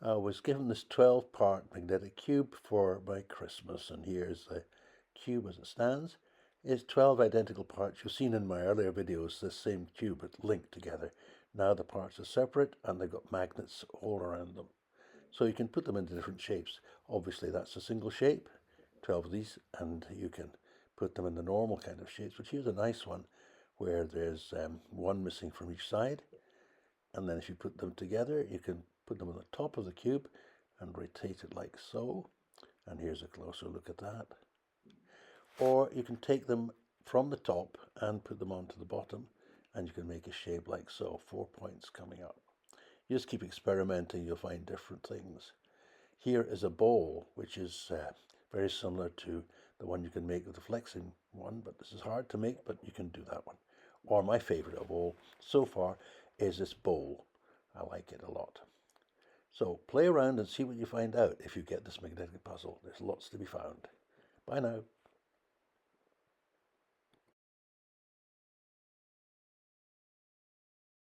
I was given this 12-part magnetic cube for my Christmas, and here's the cube as it stands. It's 12 identical parts. You've seen in my earlier videos this same cube but linked together. Now the parts are separate and they've got magnets all around them. So you can put them into different shapes. Obviously that's a single shape, 12 of these, and you can put them in the normal kind of shapes. But here's a nice one where there's one missing from each side. And then if you put them together, you can put them on the top of the cube and rotate it like so. And here's a closer look at that. Or you can take them from the top and put them onto the bottom, and you can make a shape like so, 4 points coming up. You just keep experimenting, you'll find different things. Here is a bowl, which is very similar to the one you can make with the flexing one, but this is hard to make, but you can do that one. Or my favorite of all so far is this bowl. I like it a lot. So play around and see what you find out if you get this magnetic puzzle. There's lots to be found. Bye now.